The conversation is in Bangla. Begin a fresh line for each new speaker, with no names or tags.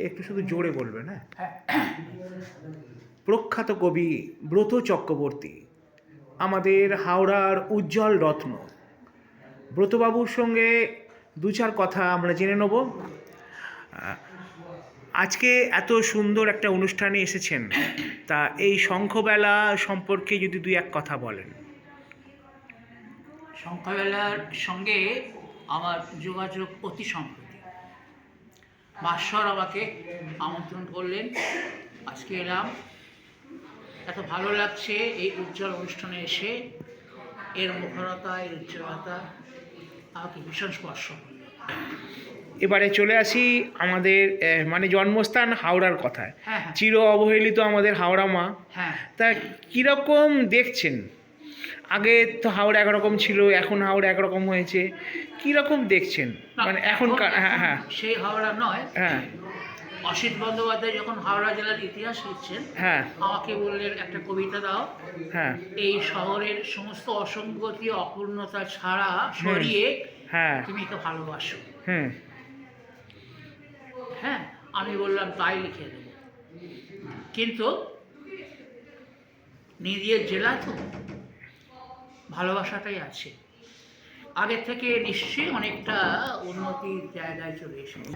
একটু শুধু জোরে বলবেন। হ্যাঁ, প্রখ্যাত কবি ব্রত চক্রবর্তী, আমাদের হাওড়ার উজ্জ্বল রত্ন, ব্রতবাবুর সঙ্গে দু চার কথা আমরা জেনে নেব। আজকে এত সুন্দর একটা অনুষ্ঠানে এসেছেন, তা এই শঙ্খবেলা সম্পর্কে যদি দুই এক কথা বলেন।
শঙ্খবেলার সঙ্গে আমার যোগাযোগ অতি সম্প্রতি। ভাস্বর আমাকে আমন্ত্রণ করলেন, আজকে এলাম। এত ভালো লাগছে এই উজ্জ্বল অনুষ্ঠানে এসে। এর মুখরতা, এর উজ্জ্বলতা আমাকে ভীষণ স্পর্শ করল।
এবারে চলে আসি আমাদের মানে জন্মস্থান হাওড়ার কথায়।
হ্যাঁ,
চির অবহেলিত আমাদের হাওড়া মা।
হ্যাঁ,
তা কীরকম দেখছেন? আগে তো হাওড়া একরকম ছিল, এখন হাওড়া একরকম হয়েছে, কীরকম দেখছেন মানে এখনকার? হ্যাঁ,
সেই হাওড়া নয়।
হ্যাঁ,
অসিত বন্দ্যোপাধ্যায় যখন হাওড়া জেলার ইতিহাস লিখছেন,
হ্যাঁ,
আমাকে বললেন একটা কবিতা দাও।
হ্যাঁ,
এই শহরের সমস্ত অসঙ্গতি অপূর্ণতা ছাড়া সরিয়ে
হ্যাঁ,
তুমি একে ভালোবাসো।
হুম,
হ্যাঁ, আমি বললাম তাই লিখে দেবো, কিন্তু নিজের জেলা তো ভালোবাসাটাই আছে। আগের থেকে নিশ্চয়ই অনেকটা উন্নতির জায়গায় চলে এসেছে।